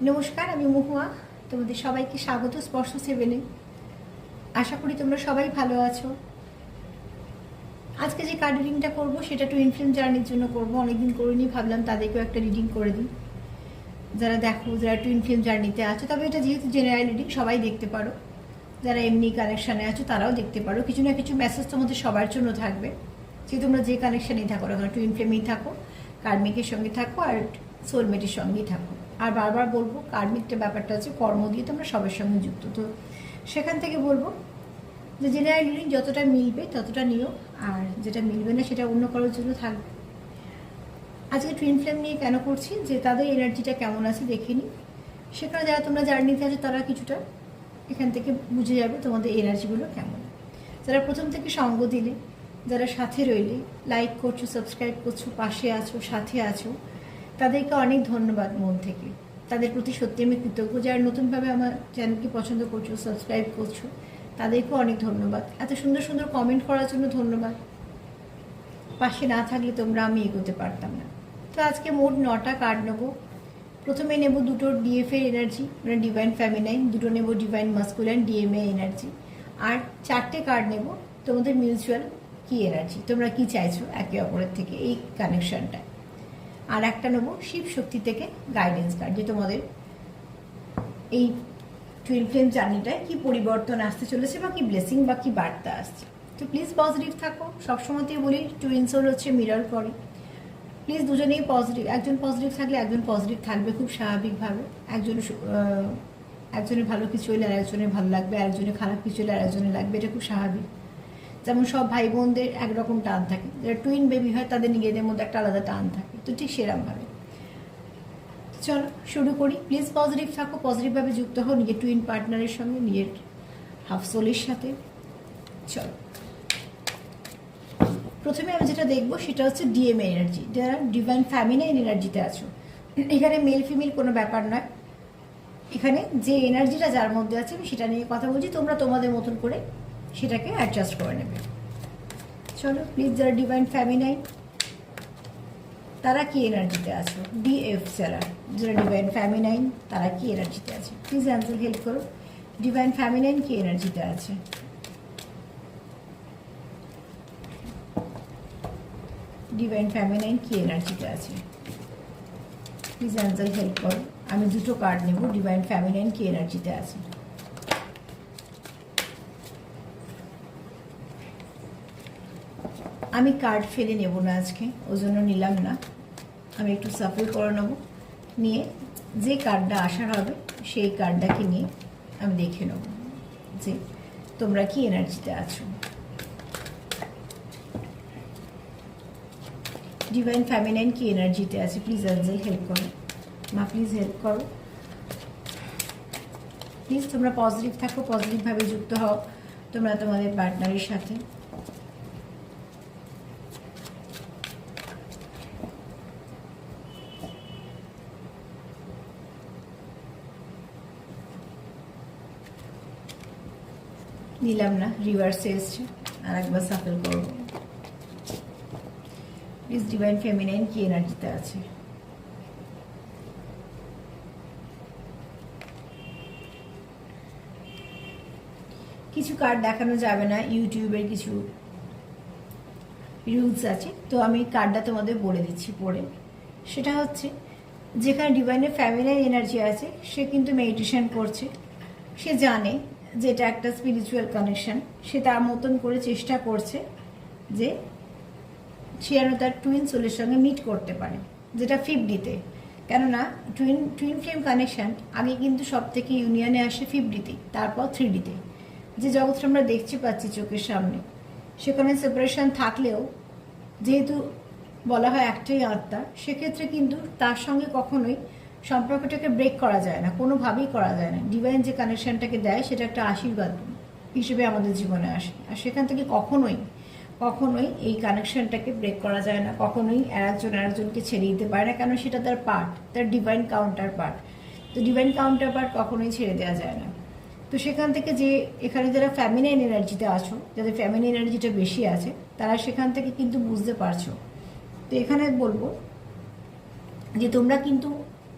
নমস্কার, আমি মহুয়া। তোমাদের সবাইকে স্বাগত স্পর্শ সেভেনে। আশা করি তোমরা সবাই ভালো আছো। আজকে যে কার্ড রিডিংটা করবো সেটা টুইন ফ্লেম জার্নির জন্য করবো। অনেকদিন করিনি, ভাবলাম তাদেরকেও একটা রিডিং করে দিই। যারা যারা টুইন ফ্লেম জার্নিতে আছো, তবে এটা যেহেতু জেনারেল রিডিং সবাই দেখতে পারো। যারা এমনি কানেকশানে আছো তারাও দেখতে পারো। কিছু না কিছু মেসেজ তোমাদের সবার জন্য থাকবে, যে তোমরা যে কানেকশানেই থাকো না কেন, টুইন ফ্লেমেই থাকো, কার্মিকের সঙ্গে থাকো আর সোলমেটের সঙ্গেই থাকো। আর বারবার বলবো, কার্মিকটা ব্যাপারটা আছে কর্ম দিয়ে তোমরা সবার সঙ্গে যুক্ত, তো সেখান থেকে বলবো যে জেনারেল রিডিং যতটা মিলবে ততটা নিও, আর যেটা মিলবে না সেটা অন্য কারোর জন্য থাকবে। আজকে টুইন ফ্লেম নিয়ে কেন করছি, যে তাদের এনার্জিটা কেমন আছে দেখে নিই। সেখানে যারা তোমরা জার্নিতে আছো তারা কিছুটা এখান থেকে বুঝে যাবে তোমাদের এনার্জিগুলো কেমন। যারা প্রথম থেকে সঙ্গ দিলে, যারা সাথে রইলে, লাইক করছো, সাবস্ক্রাইব করছো, পাশে আছো, সাথে আছো, তাদেরকে অনেক ধন্যবাদ মন থেকে। তাদের প্রতি সত্যি আমি কৃতজ্ঞ। যারা নতুনভাবে আমার চ্যানেলকে পছন্দ করছো, সাবস্ক্রাইব করছো, তাদেরকেও অনেক ধন্যবাদ। এত সুন্দর সুন্দর কমেন্ট করার জন্য ধন্যবাদ। পাশে না থাকলে তোমরা আমি এগোতে পারতাম না। তো আজকে মোট 9টা কার্ড নেবো। প্রথমে নেব দুটো ডিএফএ এনার্জি, মানে ডিভাইন ফ্যামিনাইন, দুটো নেব ডিভাইন মাস্কুলাইন ডিএমএ এনার্জি, আর 4টে কার্ড নেব তোমাদের মিউচুয়াল কি এনার্জি, তোমরা কি চাইছো একে অপরের থেকে এই কানেকশনটা। আর একটা নেব শিব শক্তি থেকে গাইডেন্স কার্ড, যে তোমাদের এই টুইন ফ্লেম জার্নিটায় কি পরিবর্তন আসতে চলেছে, বা কি ব্লেসিং বা কি বার্তা আসছে। তো প্লিজ পজিটিভ থাকো। সবসময়তেই বলি টুইন সোল হচ্ছে মিরর করে। প্লিজ দুজনেই পজিটিভ, একজন পজিটিভ থাকলে একজন পজিটিভ থাকবে খুব স্বাভাবিকভাবে। একজনের ভালো কিছু হলে আর একজনের ভালো লাগবে, আর একজনের খারাপ কিছু হলে আর একজনের লাগবে, এটা খুব স্বাভাবিক। যেমন সব ভাই বোনদের একরকম টান থাকে, যারা টুইন বেবি হয় তাদের নিজেদের মধ্যে একটা আলাদা টান থাকে, তো ঠিক সেরকমভাবে। চলো শুরু করি। প্লিজ পজিটিভ থাকো, পজিটিভভাবে যুক্ত হও নিজের টুইন পার্টনারের সঙ্গে, নিজের হাফ সোলের সাথে। চলো, প্রথমে আমি যেটা দেখবো সেটা হচ্ছে ডিএমএ এনার্জি, যারা ডিভাইন ফ্যামিনাইন এনার্জিতে আছো। এখানে মেল ফিমেল কোনো ব্যাপার নয়, এখানে যে এনার্জিটা যার মধ্যে আছে আমি সেটা নিয়ে কথা বলছি, তোমরা তোমাদের মতন করে সেটাকে অ্যাডজাস্ট করে নেবে। চলো প্লিজ, যারা ডিভাইন ফ্যামিনাইন তারা কি এনার্জিতে আছো, ডিএফ যারা ডিভাইন ফ্যামিনাইন তারা কি এনার্জিতে আছে, প্লিজ অ্যান্সার হেল্প করো। ডিভাইন ফ্যামিনাইন কি এনার্জিতে আছে, ডিভাইন ফ্যামিনাইন কি এনার্জিতে আছে, প্লিজ অ্যান্সার হেল্প করো। আমি দুটো কার্ড নেব, ডিভাইন ফ্যামিনাইন কি এনার্জিতে আছে। আমি কার্ড ফেলে নেব না আজকে, ওই জন্য নিলাম না। আমি একটু সাফল করে নেব, নিয়ে যে কার্ডটা আসার হবে সেই কার্ডটাকে নিয়ে আমি দেখে নেব যে তোমরা কি এনার্জিতে আছো। ডিভাইন ফ্যামিনাইন কি এনার্জিতে আছে, প্লিজ অ্যাঞ্জেল হেল্প করো। মা প্লিজ হেল্প করো। প্লিজ তোমরা পজিটিভ থাকো, পজিটিভভাবে যুক্ত হও তোমরা তোমাদের পার্টনারের সাথে। নিলাম না, রিভার্সে এসছে, আর একবার সাফল করবো। প্লিজ ডিভাইন ফেমিনাইন কি এনার্জিতে আছে। কিছু কার্ড দেখানো যাবে না, ইউটিউবের কিছু রুলস আছে, তো আমি কার্ডটা তোমাদের বলে দিচ্ছি পড়ে। সেটা হচ্ছে, যেখানে ডিভাইনের ফ্যামিনাইন এনার্জি আছে সে কিন্তু মেডিটেশন করছে, সে জানে যে এটা একটা স্পিরিচুয়াল কানেকশন, সে তার মতন করে চেষ্টা করছে যে সে যেন তার টুইন সোলের সঙ্গে মিট করতে পারে, যেটা 5Dতে। কেননা টুইন ফ্লেম কানেকশন আগে কিন্তু সব থেকে ইউনিয়নে আসে 5Dতে, তারপর 3Dতে। যে জগৎটা আমরা দেখতে পাচ্ছি চোখের সামনে, সেখানে সেপারেশন থাকলেও যেহেতু বলা হয় একটাই আত্মা, সেক্ষেত্রে কিন্তু তার সঙ্গে কখনোই সম্পর্কটাকে ব্রেক করা যায় না, কোনোভাবেই করা যায় না। ডিভাইন যে কানেকশনটাকে দেয় সেটা একটা আশীর্বাদ হিসেবে আমাদের জীবনে আসে, আর সেখান থেকে কখনোই এই কানেকশনটাকে ব্রেক করা যায় না, কখনোই একজন আরেকজনকে ছেড়ে দিতে পারে না, কেন সেটা তার পার্ট, তার ডিভাইন কাউন্টার পার্ট। তো ডিভাইন কাউন্টার পার্ট কখনোই ছেড়ে দেওয়া যায় না। তো সেখান থেকে যে এখানে যারা ফ্যামিনাইন এনার্জিতে আছো, যাদের ফ্যামিনাইন এনার্জিটা বেশি আছে, তারা সেখান থেকে কিন্তু বুঝতে পারছো। তো এখানে বলবো যে তোমরা কিন্তু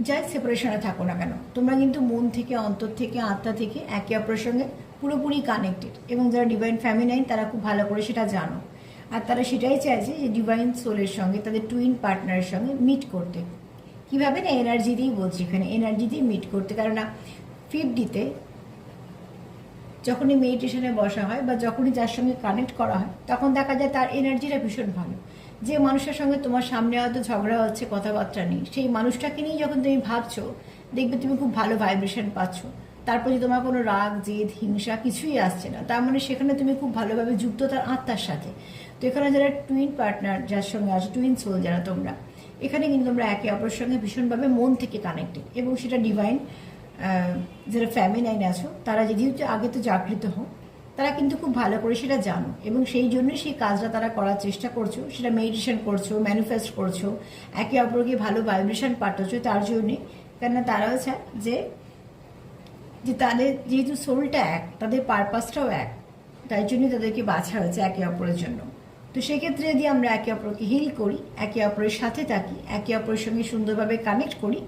যাই সেপারেশনে থাকো না কেন, তোমরা কিন্তু মন থেকে, অন্তর থেকে, আত্মা থেকে একে অপরের সঙ্গে পুরোপুরি কানেক্টেড। এবং যারা ডিভাইন ফ্যামিনাইন তারা খুব ভালো করে সেটা জানো, আর তারা সেটাই চাইছে যে ডিভাইন সোলের সঙ্গে, তাদের টুইন পার্টনারের সঙ্গে মিট করতে। কীভাবে না, এনার্জি দিয়েই বলছি, এখানে এনার্জি দিয়ে মিট করতে। কেননা 5Dতে যখনই মেডিটেশনে বসা হয় বা যখনই যার সঙ্গে কানেক্ট করা হয়, তখন দেখা যায় তার এনার্জিটা ভীষণ ভালো। যে মানুষের সঙ্গে তোমার সামনে হয়তো ঝগড়া হচ্ছে, কথাবার্তা নেই, সেই মানুষটাকে নিয়ে যখন তুমি ভাবছো, দেখবে তুমি খুব ভালো ভাইব্রেশন পাচ্ছ। তারপর যে তোমার কোনো রাগ, জেদ, হিংসা কিছুই আসছে না, তার মানে সেখানে তুমি খুব ভালোভাবে যুক্ত তার আত্মার সাথে। তো এখানে যারা টুইন পার্টনার, যার সঙ্গে আছে টুইন সোল যারা তোমরা, এখানে কিন্তু তোমরা একে অপরের সঙ্গে ভীষণভাবে মন থেকে কানেক্টেড। এবং সেটা ডিভাইন যারা ফ্যামিনাইন আছো তারা যেহেতু আগে তো জাগৃত হও, তারা কিন্তু খুব ভালো করে সেটা জানো, এবং সেই জন্যই সেই কাজটা তারা করার চেষ্টা করছো। সেটা মেডিটেশন করছো, ম্যানিফেস্ট করছো, একে অপরকে ভালো ভাইব্রেশন পাঠাচ্ছো তার জন্যে। কেননা তারাও চায় যে তাদের যেহেতু সোলটা এক, তাদের পারপাসটাও এক, তাই জন্যই তাদেরকে বাছা হয়েছে একে অপরের জন্য। তো সেক্ষেত্রে যদি আমরা একে অপরকে হিল করি, একে অপরের সাথে থাকি, একে অপরের সঙ্গে সুন্দরভাবে কানেক্ট করি,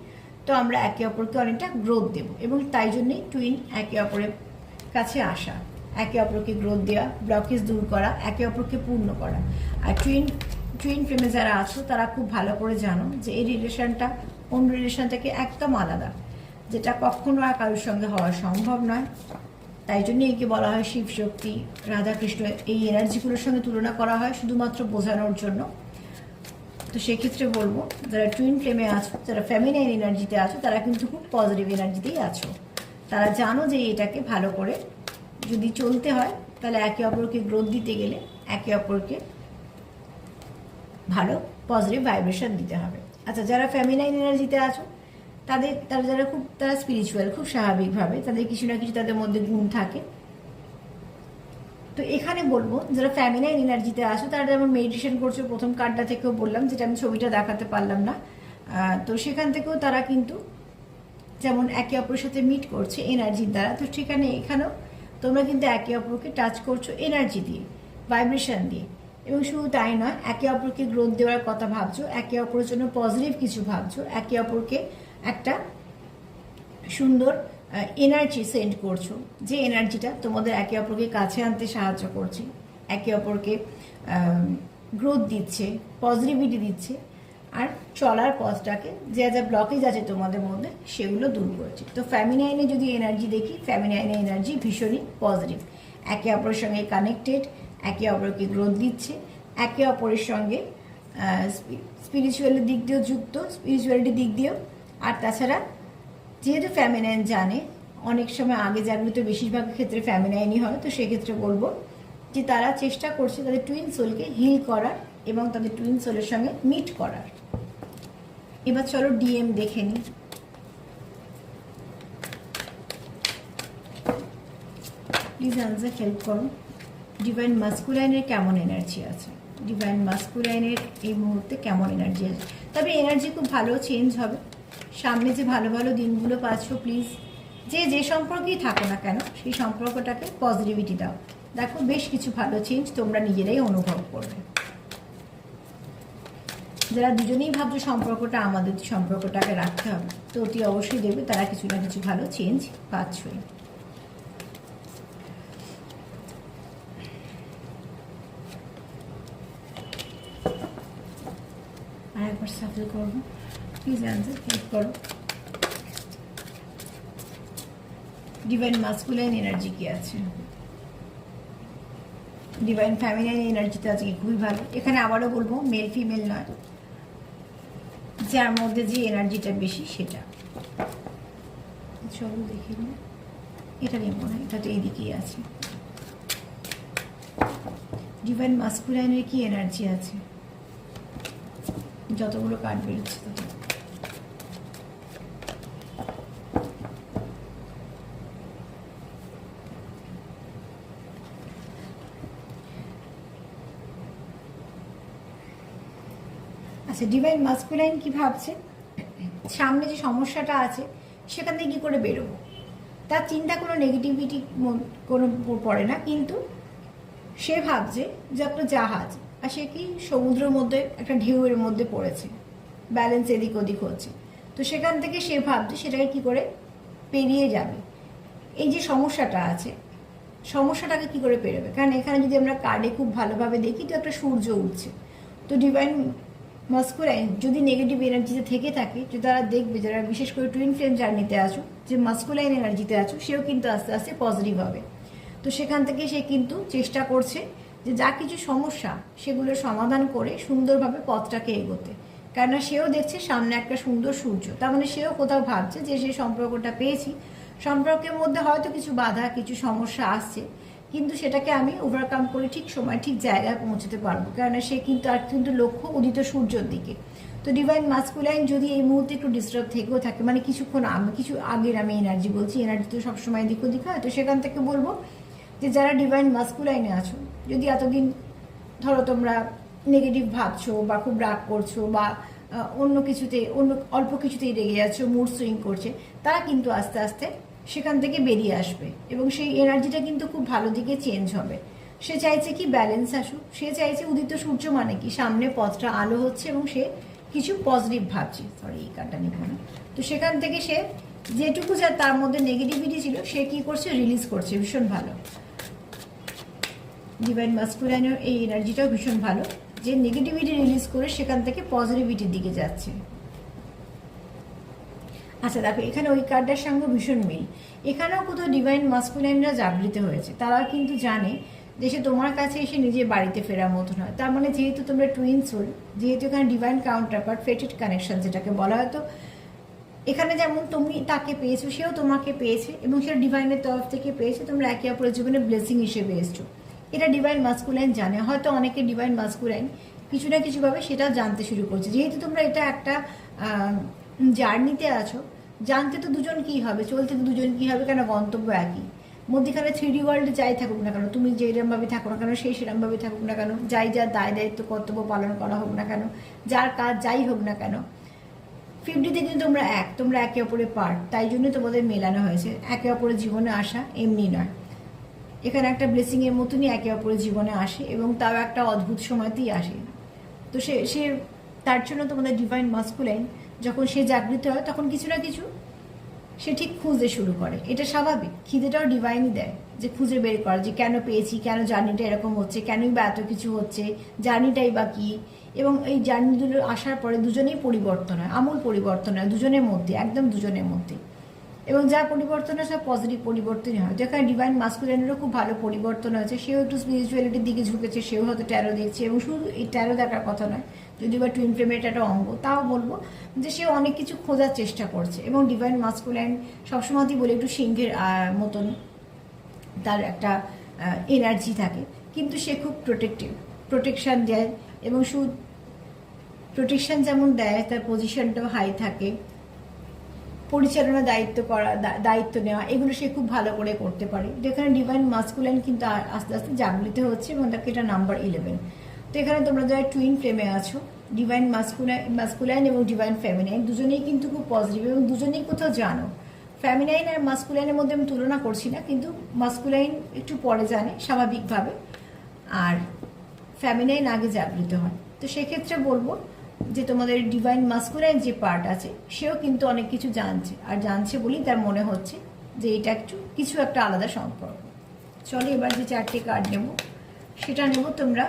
তো আমরা একে অপরকে অনেকটা গ্রোথ দেব। এবং তাই জন্যই টুইন একে অপরের কাছে আসা, একে অপরকে গ্রোথ দেওয়া, ব্লকেজ দূর করা, একে অপরকে পূর্ণ করা। আর টুইন প্রেমে যারা আছো তারা খুব ভালো করে জানো যে এই রিলেশনটা অন্য রিলেশন থেকে একদম আলাদা, যেটা কখনো আর কারোর সঙ্গে হওয়া সম্ভব নয়। তাই জন্য একে বলা হয় শিব শক্তি, রাধাকৃষ্ণ, এই এনার্জিগুলোর সঙ্গে তুলনা করা হয় শুধুমাত্র বোঝানোর জন্য। তো সেক্ষেত্রে বলবো, যারা টুইন ফ্লেমে আছো, যারা ফ্যামিনাইন এনার্জিতে আছো, তারা কিন্তু খুব পজিটিভ এনার্জিতেই আছো। তারা জানো যে এটাকে ভালো করে যদি চলতে হয়, তাহলে একে অপরকে গ্রোথ দিতে গেলে একে অপরকে ভালো পজিটিভ ভাইব্রেশন দিতে হবে। আচ্ছা, যারা ফ্যামিনাইন এনার্জিতে আছো, তারা স্পিরিচুয়াল, খুব স্বাভাবিকভাবে তাদের কিছু না কিছু তাদের মধ্যে গুণ থাকে। তো এখানে বলবো, যারা ফ্যামিনাইন এনার্জিতে আসো তারা যেমন মেডিটেশন করছো, প্রথম কার্ডটা থেকেও বললাম, যেটা আমি ছবিটা দেখাতে পারলাম না, তো সেখান থেকেও তারা কিন্তু যেমন একে অপরের সাথে মিট করছে এনার্জির দ্বারা। তো সেখানে এখানেও তোমরা কিন্তু একে অপরকে টাচ করছো এনার্জি দিয়ে, ভাইব্রেশন দিয়ে। এবং শুধু তাই নয়, একে অপরকে গ্রোথ দেওয়ার কথা ভাবছো, একে অপরের জন্য পজিটিভ কিছু ভাবছো, একে অপরকে একটা সুন্দর এনার্জি সেন্ড করছো, যে এনার্জিটা তোমাদের একে অপরকে কাছে আনতে সাহায্য করছে, একে অপরকে গ্রোথ দিচ্ছে, পজিটিভিটি দিচ্ছে, আর চলার পথটাকে যা যা ব্লকেজ আছে তোমাদের মধ্যে সেগুলো দূর করছে। তো ফ্যামিনাইনে যদি এনার্জি দেখি, ফ্যামিনাইনে এনার্জি ভীষণই পজিটিভ, একে অপরের সঙ্গে কানেক্টেড, একে অপরকে গ্রোথ দিচ্ছে, একে অপরের সঙ্গে স্পিরিচুয়ালের দিক দিয়েও যুক্ত, স্পিরিচুয়ালিটির দিক দিয়েও। আর তাছাড়া যেহেতু ফ্যামিনাইন জানে, অনেক সময় আগে জাগৃত বেশিরভাগ ক্ষেত্রে ফ্যামিনাইনই হয়, তো সেক্ষেত্রে বলবো যে তারা চেষ্টা করছে তাদের টুইন সোলকে হিল করার এবং তাদের টুইন সোলের সঙ্গে মিট করার। এবার চলো ডিএম দেখে নিই। প্লিজ আনসার হেল্প করো, ডিভাইন মাস্কুলাইনের কেমন এনার্জি আছে, ডিভাইন মাস্কুলাইনের এই মুহূর্তে কেমন এনার্জি আছে। তবে এনার্জি খুব ভালো চেঞ্জ হবে, সামনে যে ভালো ভালো দিনগুলো পাচ্ছ, প্লিজ যে সম্পর্কেই থাকো না কেন সেই সম্পর্কটাকে পজিটিভিটি দাও। দেখো বেশ কিছু ভালো চেঞ্জ তোমরা নিজেরাই অনুভব করবে। যারা দুজনেই ভাবছো সম্পর্কটা আমাদের সম্পর্কটাকে রাখতে হবে, তো অতি অবশ্যই দেখবে তারা কিছু না কিছু ভালো চেঞ্জ পাচ্ছই। আর একবার সাফল করবো, প্লিজ অ্যান্সার হেল্প করো। ডিভাইন মাস্কুলাইন এনার্জি কি আছে, ডিভাইন ফ্যামিনাইন এনার্জিতে আজকে খুবই ভালো। এখানে আবারও বলবো, মেল ফিমেল নয়, যার মধ্যে যে এনার্জিটা বেশি সেটা। চলো দেখি না, এটা নিয়ে মনে হয় এটা তো এইদিকেই আছে। ডিভাইন মাস্কুলাইনের কি এনার্জি আছে, যতগুলো কার্ড বেরোচ্ছে তত। আচ্ছা, ডিভাইন মাস্কুলাইন কি ভাবছে, সামনে যে সমস্যাটা আছে সেখান থেকে কী করে বেরোবো, তার চিন্তা কোনো নেগেটিভিটি কোনো পড়ে না, কিন্তু সে ভাবছে যে একটা জাহাজ, আর সে কি সমুদ্রের মধ্যে একটা ঢেউয়ের মধ্যে পড়েছে, ব্যালেন্স এদিক ওদিক হচ্ছে। তো সেখান থেকে সে ভাবছে সেটাকে কি করে পেরিয়ে যাবে। এই যে সমস্যাটা আছে, সমস্যাটাকে কি করে পেরোবে, কারণ এখানে যদি আমরা কার্ডে খুব ভালোভাবে দেখি তো একটা সূর্য উঠছে। তো ডিভাইন মাস্কুলাইন যদি নেগেটিভ এনার্জিতে থেকে থাকে, যে তারা দেখবে যারা বিশেষ করে টুইন ফ্লেম জার্নিতে আছো, যে মাস্কুলাইন এনার্জিতে আছো, সেও কিন্তু আস্তে আস্তে পজিটিভ হবে। তো সেখান থেকে সে কিন্তু চেষ্টা করছে যে যা কিছু সমস্যা সেগুলো সমাধান করে সুন্দরভাবে পথটাকে এগোতে, কেননা সেও দেখছে সামনে একটা সুন্দর সূর্য। তার মানে সেও কোথাও ভাবছে যে সে সম্পর্কটা পেয়েছি, সম্পর্কের মধ্যে হয়তো কিছু বাধা কিছু সমস্যা আসছে, কিন্তু সেটাকে আমি ওভারকাম করে ঠিক সময় ঠিক জায়গায় পৌঁছতে পারবো, কেননা সে কিন্তু আর কিন্তু লক্ষ্য উদিত সূর্যের দিকে। তো ডিভাইন মাস্কুলাইন যদি এই মুহূর্তে একটু ডিস্টার্ব থেকেও থাকে, মানে কিছুক্ষণ কিছু আগের আমি এনার্জি বলছি, এনার্জি তো সবসময় দিক ওদিক হয়, তো সেখান থেকে বলবো যে যারা ডিভাইন মাস্কুলাইনে আছো, যদি এতদিন ধরো তোমরা নেগেটিভ ভাবছো বা খুব রাগ করছো বা অন্য কিছুতে অল্প কিছুতেই রেগে যাচ্ছো, মুড সুইং করছে, তারা কিন্তু আস্তে আস্তে সেখান থেকে বেরিয়ে আসবে এবং সেই এনার্জিটা কিন্তু খুব ভালো দিকে চেঞ্জ হবে। সে চাইছে কি ব্যালেন্স আসুক, সে চাইছে উদিত সূর্য মানে কি সামনে পথটা আলো হচ্ছে এবং সে কিছু পজিটিভ ভাবছে। সরি, এই কার্ডটা নিব না। তো সেখান থেকে সে যেটুকু যা তার মধ্যে নেগেটিভিটি ছিল সে কি করছে, রিলিজ করছে, ভীষণ ভালো। ডিভাইন মাস্কুলাইনের এই এনার্জিটাও ভীষণ ভালো, যে নেগেটিভিটি রিলিজ করে সেখান থেকে পজিটিভিটির দিকে যাচ্ছে। আচ্ছা দেখো, এখানে ওই কার্ডটার সঙ্গে ভীষণ মিল। এখানেও কোথাও ডিভাইন মাস্কুলাইনরা জাগৃত হয়েছে, তারা কিন্তু জানে যে সে তোমার কাছে এসে নিজের বাড়িতে ফেরার মতন হয়। তার মানে যেহেতু তোমরা টুইন সোল, যেহেতু এখানে divine counter part, faded connection যেটাকে বলা হয়, তো এখানে যেমন তুমি তাকে পেয়েছো সেও তোমাকে পেয়েছে এবং সেটা ডিভাইনের তরফ থেকে পেয়েছে, তোমরা একে অপরের জীবনে ব্লেসিং হিসেবে এসছো। এটা ডিভাইন মাস্কুলাইন জানে, হয়তো অনেকে ডিভাইন মাস্কুলাইন কিছু না কিছুভাবে সেটা জানতে শুরু করছে। যেহেতু তোমরা এটা একটা জার্নিতে আছো, জানতে তো দুজন কী হবে, চলতে তো দুজন কী হবে, কেন গন্তব্য একই। মধ্যেখানে 3D ওয়ার্ল্ডে যাই থাকুক না কেন, তুমি যেরমভাবে থাকো না কেন, সেই সেরমভাবে থাকুক না কেন, যাই যার দায় দায়িত্ব কর্তব্য পালন করা হোক না কেন, যার কাজ যাই হোক না কেন, 50তে কিন্তু তোমরা একে অপরের পার্ট, তাই জন্য তোমাদের মেলানো হয়েছে। একে অপরের জীবনে আসা এমনি নয়, এখানে একটা ব্লেসিংয়ের মতনই একে অপরের জীবনে আসে এবং তাও একটা অদ্ভুত সময়তেই আসে। তো সে তার জন্য তোমাদের ডিভাইন মাস্কুলাইন যখন সে জাগৃত হয় তখন কিছু না কিছু সে ঠিক খুঁজতে শুরু করে। এটা স্বাভাবিক, খিদেটাও ডিভাইনই দেয় যে খুঁজে বের করা, যে কেন পেয়েছি, কেন জার্নিটা এরকম হচ্ছে, কেনই বা এত কিছু হচ্ছে, জার্নিটাই বা কী। এবং এই জার্নিগুলো আসার পরে দুজনেই পরিবর্তন হয়, আমূল পরিবর্তন হয় দুজনের মধ্যে, একদম দুজনের মধ্যে। এবং যা পরিবর্তন হয় সব পজিটিভ পরিবর্তনই হয়। যেখানে ডিভাইন মাস্কুলাইনেরও খুব ভালো পরিবর্তন হয়েছে, সেও একটু স্পিরিচুয়ালিটির দিকে ঝুঁকেছে, সেও হয়তো ট্যারো দেখছে। এবং শুধু এই ট্যারো দেখার কথা নয়, যদি বা টুইন ফ্লেমের একটা অঙ্গ, তাও বলবো যে সে অনেক কিছু খোঁজার চেষ্টা করছে। এবং ডিভাইন মাস্কুলাইন সবসময়তেই বলে একটু সিংহের মতন তার একটা এনার্জি থাকে, কিন্তু সে খুব প্রোটেকশান দেয় এবং শুধু প্রোটেকশান যেমন দেয়, তার পজিশনটাও হাই থাকে, পরিচালনা দায়িত্ব নেওয়া, এগুলো সে খুব ভালো করে করতে পারে। যেখানে ডিভাইন মাস্কুলাইন কিন্তু আস্তে আস্তে জাগৃত হচ্ছে এবং তাকে এটা নাম্বার 11। তো এখানে তোমরা যারা টুইন ফ্লেমে আছো, ডিভাইন মাস্কুলাইন এবং ডিভাইন ফেমিনাইন দুজনেই কিন্তু খুব পজিটিভ এবং দুজনেই কোথাও জানো। ফেমিনাইন আর মাস্কুলাইনের মধ্যে আমি তুলনা করছি না, কিন্তু মাস্কুলাইন একটু পরে জানে স্বাভাবিকভাবে, আর ফেমিনাইন আগে জাগৃত হয়। তো সেক্ষেত্রে বলবো যে তোমাদের ডিভাইন মাস্কুলাইন যে পার্ট আছে সেও কিন্তু অনেক কিছু জানছে, আর জানছে বলেই তার মনে হচ্ছে যে এটা কিছু একটা আলাদা সম্পর্ক। চলো এবার যে 4টে কার্ড নেব সেটা নেব তোমরা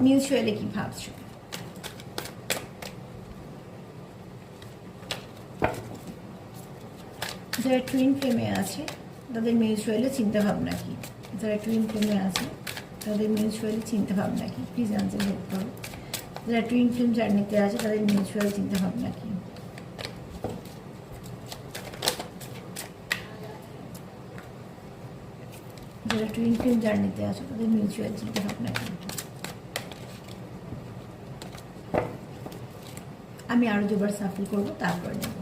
মিউচুয়ালি কি ভাবছো। যারা টুইন ফ্লেমে আছে তাদের মিউচুয়ালি চিন্তাভাবনা কি, যারা টুইন ফ্লেমে আছে তাদের মিউচুয়ালি চিন্তাভাবনা কি, প্লিজ আনসার হেল্প করো। যারা টুইন ফ্লেম জার্নিতে আছে তাদের মিউচুয়াল চিন্তাভাবনা কি। যারা টুইন ফ্লেম জার্নিতে আছে তাদের মিউচুয়াল চিন্তাভাবনা কি। আমি আরো দুবার সাফল করবো, তারপর নেব।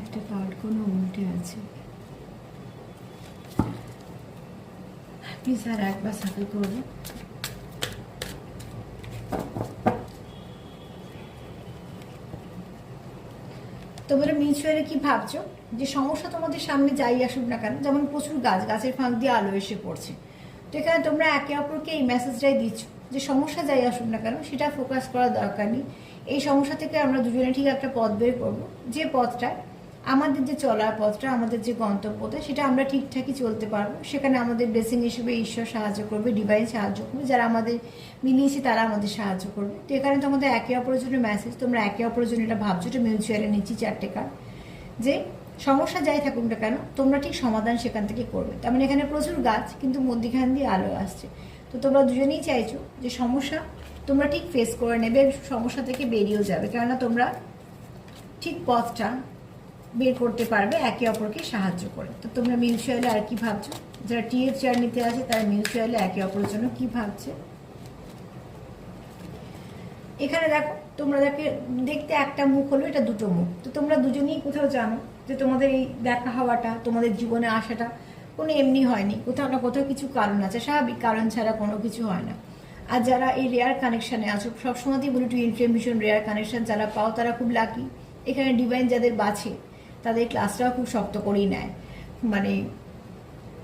একটা কার্ড কোনো উল্টে আছে, প্লিজ আর একবার সাফল করবো। তোমরা মিউচুয়ালি কি ভাবছো, যে সমস্যা তোমাদের সামনে যাই আসুক না কেন, যেমন প্রচুর গাছের ফাঁক দিয়ে আলো এসে পড়ছে, তো এখানে তোমরা একে অপরকে এই মেসেজটাই দিচ্ছ যে সমস্যা যাই আসুক না কেন সেটা ফোকাস করার দরকার নেই। এই সমস্যা থেকে আমরা দুজনে ঠিক একটা পথ বের করবো, যে পথটা আমাদের যে চলার পথটা, আমাদের যে গন্তব্যটা, সেটা আমরা ঠিকঠাকই চলতে পারবো। সেখানে আমাদের ব্লেসিং হিসেবে ঈশ্বর সাহায্য করবে, ডিভাইন সাহায্য করবে, যারা আমাদের মিলিয়েছে তারা আমাদের সাহায্য করবে। তো এখানে তোমাদের একে অপরের জন্য মেসেজ, তোমরা একে অপরের জন্য এটা ভাবছো, এটা মিউচুয়ালি নিচ্ছি 4টে কার্ড, যে সমস্যা যাই থাকুক না কেন তোমরা ঠিক সমাধান সেখান থেকে করবে। তার মানে এখানে প্রচুর গাছ কিন্তু মধ্যখান দিয়ে আলো আসছে। তো তোমরা দুজনেই চাইছো যে সমস্যা তোমরা ঠিক ফেস করে নেবে, সমস্যা থেকে বেরিয়েও যাবে, কেননা তোমরা ঠিক পথটা বের করতে পারবে একে অপরকে সাহায্য করে। তো তোমরা মিউচুয়ালি আর কি ভাবছো, যারা টিএফ জার্নিতে আছে তারা মিউচুয়ালি একে অপরের জন্য কি ভাবছে। এখানে দেখো তোমরা দেখতে একটা মুখ হলো, এটা দুটো মুখ। তো তোমরা দুজনেই কোথাও জানো যে তোমাদের এই দেখা হওয়াটা, তোমাদের জীবনে আসাটা কোনো এমনি হয়নি, কোথাও না কোথাও কিছু কারণ আছে, স্বাভাবিক কারণ ছাড়া কোনো কিছু হয় না। আর যারা এই রেয়ার কানেকশানে আছো, সবসময়তেই বলি টুইন ফ্লেম ভীষণ রেয়ার কানেকশান যারা পাও তারা খুব লাকি। এখানে ডিভাইন যাদের বাছে তাদের ক্লাসটাও খুব শক্ত করেই নেয়, মানে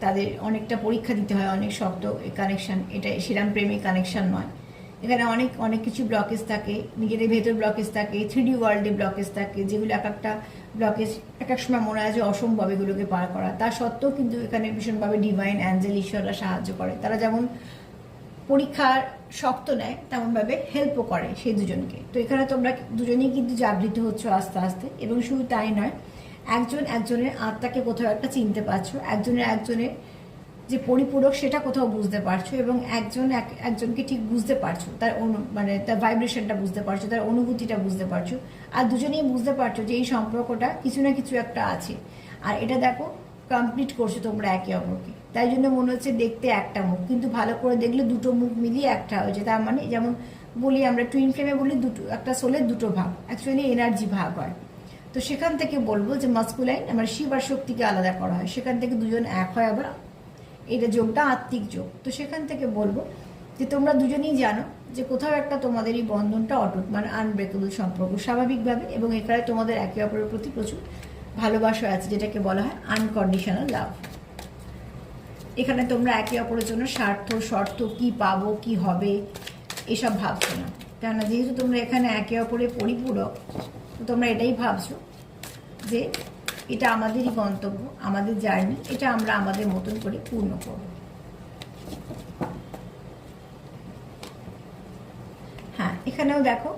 তাদের অনেকটা পরীক্ষা দিতে হয়, অনেক শক্ত কানেকশান, এটা সেরাম প্রেমিক কানেকশান নয়। এখানে অনেক অনেক কিছু ব্লকেজ থাকে, নিজেদের ভেতর ব্লকেজ থাকে, 3D ওয়ার্ল্ডে ব্লকেজ থাকে, যেগুলো এক একটা ব্লকেজ এক এক সময় মনে হয় যে অসম্ভব এগুলোকে পার করা। তা সত্ত্বেও কিন্তু এখানে ভীষণভাবে ডিভাইন অ্যাঞ্জেল ঈশ্বররা সাহায্য করে। তারা যেমন পরীক্ষার শক্ত নেয় তেমনভাবে হেল্পও করে সেই দুজনকে। তো এখানে তোমরা দুজনেই কিন্তু জাগৃত হচ্ছ আস্তে আস্তে, এবং শুধু তাই নয়, একজন একজনের আত্মাকে কোথাও একটা চিনতে পারছো, একজনের যে পরিপূরক সেটা কোথাও বুঝতে পারছো, এবং একজনকে ঠিক বুঝতে পারছো, তার মানে তার ভাইব্রেশনটা বুঝতে পারছো, তার অনুভূতিটা বুঝতে পারছো। আর দুজনেই বুঝতে পারছো যে এই সম্পর্কটা কিছু না কিছু একটা আছে। আর এটা দেখো কমপ্লিট করছো তোমরা একে অপরকে, তাই জন্য মনে হচ্ছে দেখতে একটা মুখ, কিন্তু ভালো করে দেখলে দুটো মুখ মিলিয়ে একটা হয়েছে। তার মানে যেমন বলি আমরা টুইন ফ্লেমে বলি দুটো, একটা সোলের দুটো ভাগ, অ্যাকচুয়ালি এনার্জি ভাগ হয়। তো সেখান থেকে বলবো যে মাস্কুলাইন আমার শিব আর শক্তিকে আলাদা করা হয়, সেখান থেকে দুজন এক হয়, আবার এটা যোগটা আত্মিক যোগ। তো সেখান থেকে বলবো যে তোমরা দুজনেই জানো যে কোথাও একটা তোমাদের এই বন্ধনটা অটুট, মানে আনব্রেকেবল সম্পর্ক স্বাভাবিকভাবে, এবং এখানে তোমাদের একে অপরের প্রতি প্রচুর ভালোবাসা আছে, যেটাকে বলা হয় আনকন্ডিশনাল লাভ। এখানে তোমরা একে অপরের জন্য স্বার্থ শর্ত কি পাবো কি হবে এসব ভাবছো না, কেননা যেহেতু তোমরা এখানে একে অপরের পরিপূরক, তো তোমরা এটাই ভাবছো যে এটা আমাদেরই গন্তব্য, আমাদের জার্নি, এটা আমরা আমাদের মতন করে পূর্ণ করব। হ্যাঁ, এখানেও দেখো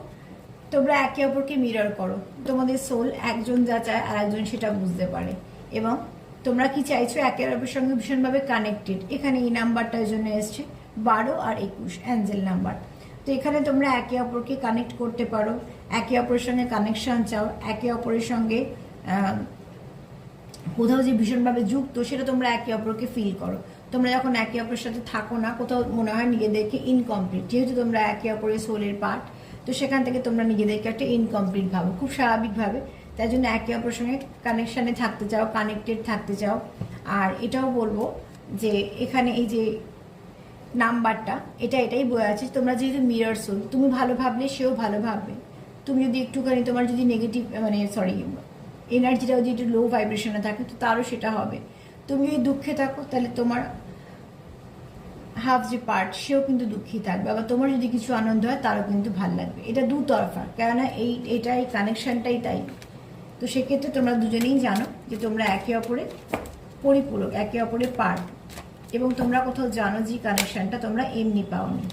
তোমরা একে অপরকে মিরর করো, তোমাদের সোল একজন যা চায় আর একজন সেটা বুঝতে পারে, এবং তোমরা কি চাইছো একে অপরের সঙ্গে ভীষণভাবে কানেক্টেড। এখানে এই নাম্বারটার জন্য এসছে 12 আর 21 অ্যাঞ্জেল নাম্বার। তো এখানে তোমরা একে অপরকে কানেক্ট করতে পারো, একে অপরের সঙ্গে কানেকশন চাও, একে অপরের সঙ্গে কোথাও যে ভীষণভাবে যুক্ত সেটা তোমরা একে অপরকে ফিল করো। তোমরা যখন একে অপরের সাথে থাকো না, কোথাও মনে হয় নিজেদেরকে ইনকমপ্লিট, যেহেতু তোমরা একে অপরের সোলের পার্ট, তো সেখান থেকে তোমরা নিজেদেরকে একটা ইনকমপ্লিট ভাবো খুব স্বাভাবিকভাবে। তাই জন্য একে অপরের সঙ্গে কানেকশানে থাকতে চাও, কানেক্টেড থাকতে চাও। আর এটাও বলবো যে এখানে এই যে নাম্বারটা এটাই বয়ে আছে, তোমরা যেহেতু মিরর সোল, তুমি ভালো ভাবলে সেও ভালো ভাববে। তুমি যদি একটুখানি তোমার যদি নেগেটিভ এনার্জিটাও যদি একটু লো ভাইব্রেশনে থাকে তো তারও সেটা হবে। তুমি যদি দুঃখে থাকো তাহলে তোমার হাফ যে পার্ট সেও কিন্তু দুঃখী থাকবে, আবার তোমার যদি কিছু আনন্দ হয় তারও কিন্তু ভালো লাগবে। এটা দুতরফা, কেননা এটাই কানেকশনটাই তাই। তো সেক্ষেত্রে তোমরা দুজনেই জানো যে তোমরা একে অপরের পরিপূরক, একে অপরের পার্ট, এবং তোমরা কোথাও জানো যে কানেকশনটা তোমরা এমনি পাওনি।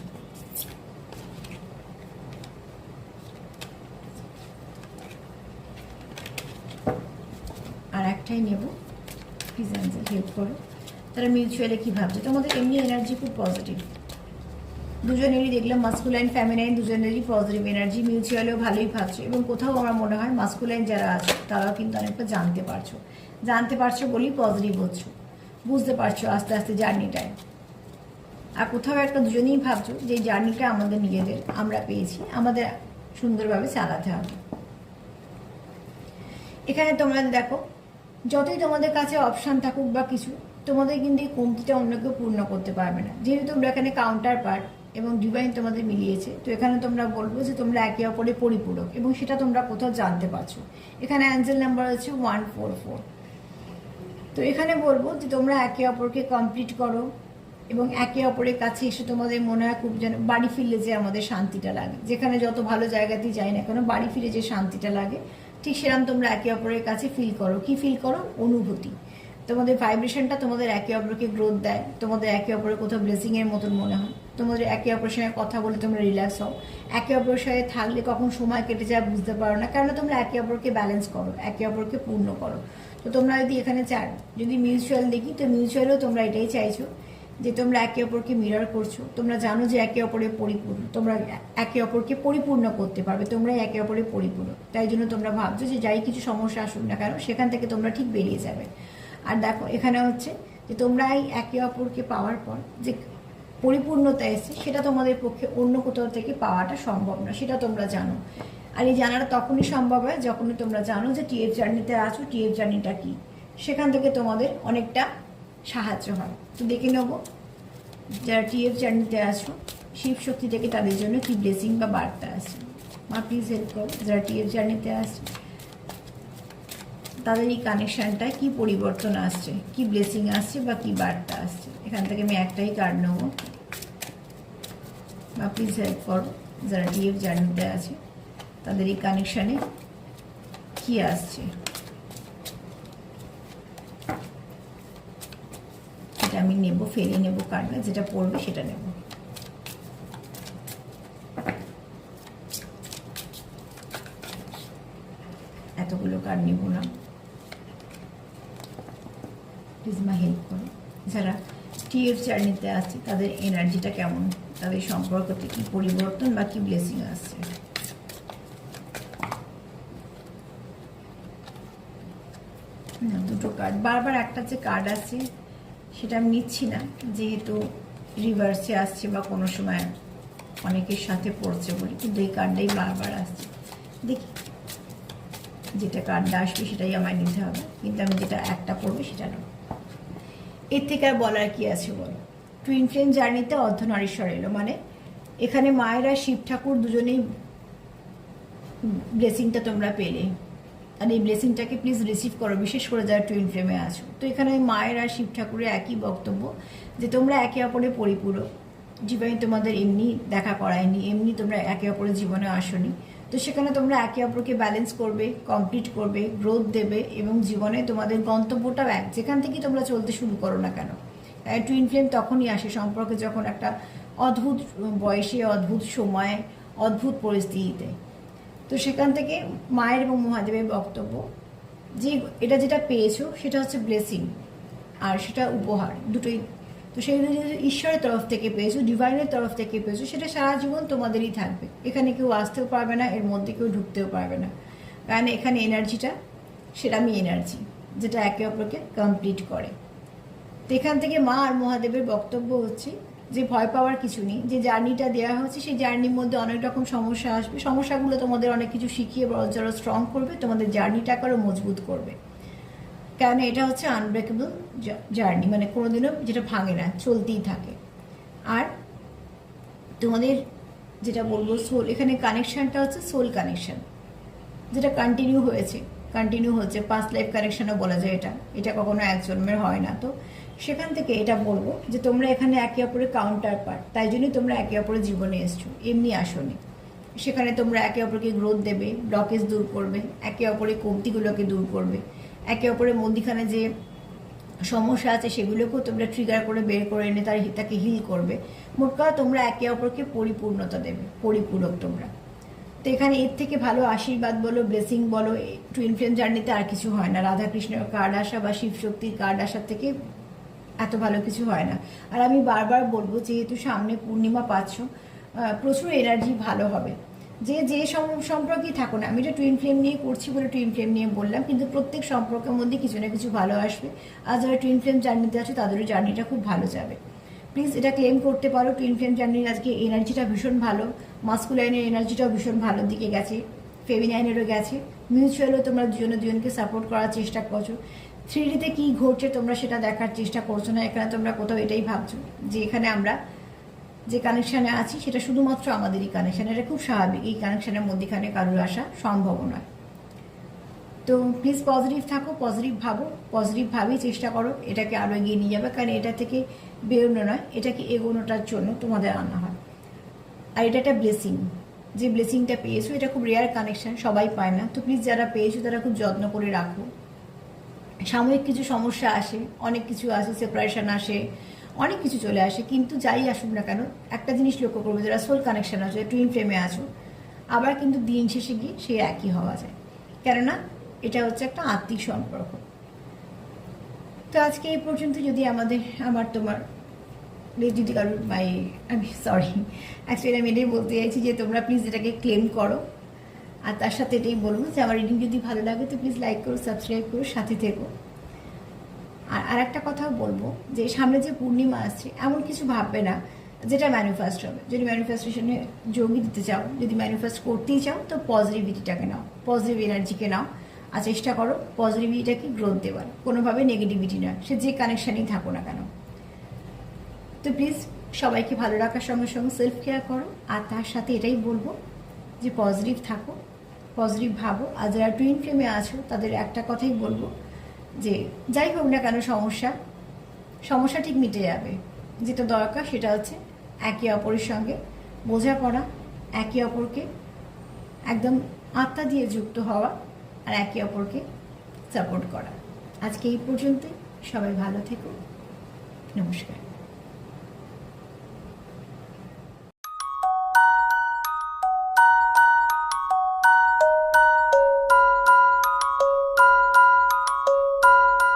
আর একটাই নেব, প্লিজ অ্যাঞ্জেল হেল্প করো। তারা মিউচুয়ালি কী ভাবছে, তোমাদের এমনি এনার্জি খুব পজিটিভ, দুজনেরই দেখলাম মাস্কুলাইন ফ্যামিনাইন দুজনেরই পজিটিভ এনার্জি, মিউচুয়ালিও ভালোই ভাবছো। এবং কোথাও আমার মনে হয় মাস্কুলাইন যারা আছে তারাও কিন্তু অনেকটা জানতে পারছো বলেই পজিটিভ হচ্ছো, বুঝতে পারছো আস্তে আস্তে জার্নিটায়। আর কোথাও একটা দুজনেই ভাবছো যে জার্নিটা আমাদের নিজেদের, আমরা পেয়েছি, আমাদের সুন্দরভাবে চালাতে হবে। এখানে তোমরা দেখো যতই তোমাদের কাছে অপশান থাকুক বা কিছু, তোমাদের কিন্তু এই কমতিটা অন্য কেউ পূর্ণ করতে পারবে না, যেহেতু তোমরা এখানে কাউন্টার পার্ট এবং ডিভাইন তোমাদের মিলিয়েছে। তো এখানে তোমরা বলবো যে তোমরা একে অপরের পরিপূরক, এবং সেটা তোমরা কোথাও জানতে পারছো। এখানে অ্যাঞ্জেল নাম্বার হচ্ছে 144। তো এখানে বলবো যে তোমরা একে অপরকে কমপ্লিট করো, এবং একে অপরের কাছে এসে তোমাদের মনে হয় খুব যেন বাড়ি ফিরলে যে আমাদের শান্তিটা লাগে, যেখানে যত ভালো জায়গাতেই যাই না কেন বাড়ি ফিরে যে শান্তিটা লাগে, ঠিক সেরকম তোমরা একে অপরের কাছে ফিল করো। কি ফিল করো? অনুভূতি। তোমাদের ভাইব্রেশনটা তোমাদের একে অপরকে গ্রোথ দেয়, তোমাদের একে অপরের কোথাও ব্লেসিংয়ের মতন মনে হয়, তোমাদের একে অপরের সঙ্গে কথা বলে তোমরা রিল্যাক্স হও, একে অপরের সাথে থাকলে কখন সময় কেটে যায় বুঝতে পারো না, কেন তোমরা একে অপরকে ব্যালেন্স করো, একে অপরকে পূর্ণ করো। তো তোমরা যদি এখানে চার যদি মিউচুয়াল দেখি, তো মিউচুয়ালও তোমরা এটাই চাইছো যে তোমরা একে অপরকে মিরর করছো, তোমরা জানো যে একে অপরের পরিপূর্ণ, তোমরা একে অপরকে পরিপূর্ণ করতে পারবে, তোমরাই একে অপরের পরিপূর্ণ। তাই জন্য তোমরা ভাবছো যে যাই কিছু সমস্যা আসুক না কেন সেখান থেকে তোমরা ঠিক বেরিয়ে যাবে। আর দেখো এখানে হচ্ছে যে তোমরা এই একে অপরকে পাওয়ার পর যে পরিপূর্ণতা এসছে সেটা তোমাদের পক্ষে অন্য কোথাও থেকে পাওয়াটা সম্ভব না, সেটা তোমরা জানো। আর এই জানাটা তখনই সম্ভব হয় যখনই তোমরা জানো যে টিএফ জার্নিতে আছো, টিএফ জার্নিটা কি, সেখান থেকে তোমাদের অনেকটা সাহায্য হয়। তো দেখে নেব যারা টিএফ জার্নিতে আছো শিব শক্তি থেকে তাদের জন্য কি ব্লেসিং বা বার্তা আছে। মা প্লিজ হেল্প করো, যারা টিএফ জার্নিতে আসছে তাদের এই কানেকশানটায় কী পরিবর্তন আসছে, কি ব্লেসিং আসছে বা কি বার্তা আসছে। এখান থেকে আমি একটাই কার্ড নেব। মা প্লিজ হেল্প করো, যারা টিএফ জার্নিতে আছে তাদের এই কানেকশানে কি আসছে। এটা আমি নেব, ফেলে নেব কার্ডটা, যেটা পড়বে সেটা নেব। এতগুলো কার্ড নেব না, প্লিজ মা হেল্প করো। যারা টিএফ জার্নিতে আছে তাদের এনার্জিটা কেমন, তাদের সম্পর্কতে কি পরিবর্তন বা কি ব্লেসিং আসছে। দুটো কার্ড, বারবার একটা যে কার্ড আছে সেটা আমি নিচ্ছি না যেহেতু রিভার্সে আসছে বা কোনো সময় অনেকের সাথে পড়ছে বলে, কিন্তু এই কার্ডটাই বারবার আসছে। দেখি যেটা কার্ডটা আসবে সেটাই আমায় নিতে হবে, কিন্তু আমি যেটা একটা পড়বে সেটা নেব। এর থেকে আর বলার কি আছে বলো। টুইন ফ্লেম জার্নিতে অর্ধনারীশ্বর এলো, মানে এখানে মায়েরা শিব ঠাকুর দুজনেই ব্লেসিংটা তোমরা পেলে, আর এই ব্লেসিংটাকে প্লিজ রিসিভ করো, বিশেষ করে যারা টুইন ফ্লেমে আছো। তো এখানে মায়ের আর শিব ঠাকুরের একই বক্তব্য যে তোমরা একে অপরের পরিপূরক। জীবনে তোমাদের এমনি দেখা করায়নি, এমনি তোমরা একে অপরের জীবনে আসনি, তো সেখানে তোমরা একে অপরকে ব্যালেন্স করবে, কমপ্লিট করবে, গ্রোথ দেবে এবং জীবনে তোমাদের গন্তব্যটাও এক, যেখান থেকে তোমরা চলতে শুরু করো না কেন। টুইন ফ্লেম তখনই আসে সম্পর্কে যখন একটা অদ্ভুত বয়সে, অদ্ভুত সময়ে, অদ্ভুত পরিস্থিতিতে। তো সেখান থেকে মায়ের এবং মহাদেবের বক্তব্য যে এটা যেটা পেয়েছো সেটা হচ্ছে ব্লেসিং আর সেটা উপহার, দুটোই। তো সেগুলো যদি ঈশ্বরের তরফ থেকে পেয়েছো, ডিভাইনের তরফ থেকে পেয়েছো, সেটা সারা জীবন তোমাদেরই থাকবে। এখানে কেউ আসতেও পারবে না, এর মধ্যে কেউ ঢুকতেও পারবে না, কারণ এখানে এনার্জিটা সেরামি এনার্জি যেটা একে অপরকে কমপ্লিট করে। তো এখান থেকে মা আর মহাদেবের বক্তব্য হচ্ছে যে ভয় পাওয়ার কিছু নেই, যে জার্নিটা দেওয়া হচ্ছে সেই জার্নির মধ্যে অনেক রকম সমস্যা আসবে, সমস্যাগুলো তোমাদের অনেক কিছু শিখিয়ে বড় স্ট্রং করবে, তোমাদের জার্নিটাকে আরও মজবুত করবে। কারণ এটা হচ্ছে আনব্রেকেবল জার্নি, মানে কোনোদিনও যেটা ভাঙে না, চলতেই থাকে। আর তোমাদের যেটা বলবো সোল, এখানে কানেকশানটা হচ্ছে সোল কানেকশান, যেটা কন্টিনিউ হচ্ছে, পাস্ট লাইফ কানেকশানও বলা যায়। এটা কখনো এক জন্মের হয় না। তো সেখান থেকে এটা বলবো যে তোমরা এখানে একে অপরের কাউন্টার পার্ট, তাই জন্যই তোমরা একে অপরের জীবনে এসছো, এমনি আসোনি। সেখানে তোমরা একে অপরকে গ্রোথ দেবে, ব্লকেজ দূর করবে, একে অপরের কমতিগুলোকে দূর করবে, একে অপরের মধ্যিখানে যে সমস্যা আছে সেগুলোকেও তোমরা ট্রিগার করে বের করে এনে তাকে হিল করবে। মোট কথা তোমরা একে অপরকে পরিপূর্ণতা দেবে, পরিপূরক তোমরা। তো এখানে এর থেকে ভালো আশীর্বাদ বলো, ব্লেসিং বলো, টুইন ফ্লেম জার্নিতে আর কিছু হয় না। রাধাকৃষ্ণের কার্ড আসা বা শিব শক্তির কার্ড আসার থেকে এত ভালো কিছু হয় না। আর আমি বারবার বলবো, যেহেতু সামনে পূর্ণিমা পাচ্ছ, প্রচুর এনার্জি ভালো হবে। যে সম্পর্কেই থাকো না, আমি এটা টুইন ফ্লেম নিয়ে করছি বলে টুইন ফ্লেম নিয়ে বললাম, কিন্তু প্রত্যেক সম্পর্কের মধ্যে কিছু না কিছু ভালো আসবে। আর যারা টুইন ফ্লেম জার্নিতে আছে তাদেরও জার্নিটা খুব ভালো যাবে। প্লিজ এটা ক্লেম করতে পারো, টুইন ফ্লেম জার্নির আজকে এনার্জিটা ভীষণ ভালো, মাস্কুলাইনের এনার্জিটাও ভীষণ ভালোর দিকে গেছে, ফেমিনাইনেরও গেছে, মিউচুয়ালও তোমরা দুজনকে সাপোর্ট করার চেষ্টা করছো। 3Dতে কী ঘটছে তোমরা সেটা দেখার চেষ্টা করছো না, এখানে তোমরা কোথাও এটাই ভাবছো যে এখানে আমরা যে কানেকশানে আছি সেটা শুধুমাত্র আমাদেরই কানেকশান, এটা খুব স্বাভাবিক। এই কানেকশানের মধ্যেখানে কারোর আসা সম্ভব নয়। তো প্লিজ পজিটিভ থাকো, পজিটিভ ভাবো, পজিটিভ ভাবেই চেষ্টা করো এটাকে আরও এগিয়ে নিয়ে যাবে, কারণ এটা থেকে বেরোনো নয়, এটাকে এগোনোটার জন্য তোমাদের আনা হয়। আর এটা একটা ব্লেসিং, যে ব্লেসিংটা পেয়েছো এটা খুব রেয়ার কানেকশন, সবাই পায় না। তো প্লিজ যারা পেয়েছো তারা খুব যত্ন করে রাখো। সাময়িক কিছু সমস্যা আসে, অনেক কিছু আসে, সেপারেশন আসে, অনেক কিছু চলে আসে, কিন্তু যাই আসুক না কেন একটা জিনিস লক্ষ্য করবে, যারা সোল কানেকশন আছে, টুইন ফ্লেমে আছো, আবার কিন্তু দিন শেষে গিয়ে সে একই হওয়া যায়, কেননা এটা হচ্ছে একটা আত্মিক সম্পর্ক। তো আজকে এই পর্যন্ত। যদি আমার তোমার যদি কারোর আমি অ্যাকচুয়ালি আমি এটাই বলতে চাইছি যে তোমরা প্লিজ এটাকে ক্লেম করো। আর তার সাথে এটাই বলবো যে আমার রিডিং যদি ভালো লাগে তো প্লিজ লাইক করো, সাবস্ক্রাইব করো, সাথে থেকো। আর একটা কথাও বলবো যে সামনে যে পূর্ণিমা আসছে এমন কিছু ভাববে না যেটা ম্যানিফেস্ট হবে। যদি ম্যানিফেস্টেশনে যোগই দিতে চাও, যদি ম্যানিফেস্ট করতেই চাও, তো পজিটিভিটিটাকে নাও, পজিটিভ এনার্জিকে নাও, আর চেষ্টা করো পজিটিভিটিটাকে গ্রোথ দেওয়ার, কোনোভাবে নেগেটিভিটি না, সে যে কানেকশানেই থাকো না কেন। তো প্লিজ সবাইকে ভালো রাখার সঙ্গে সঙ্গে সেলফ কেয়ার করো। আর তার সাথে এটাই বলবো যে পজিটিভ থাকো, পজিটিভ ভাবো। আর যারা টুইন ফ্লেমে আছো তাদের একটা কথাই বলবো যে যাই হোক না কেন সমস্যা ঠিক মিটে যাবে। যেটা দরকার সেটা হচ্ছে একে অপরের সঙ্গে বোঝাপড়া, একে অপরকে একদম আত্মা দিয়ে যুক্ত হওয়া, আর একে অপরকে সাপোর্ট করা। আজকে এই পর্যন্তই। সবাই ভালো থেকো। নমস্কার।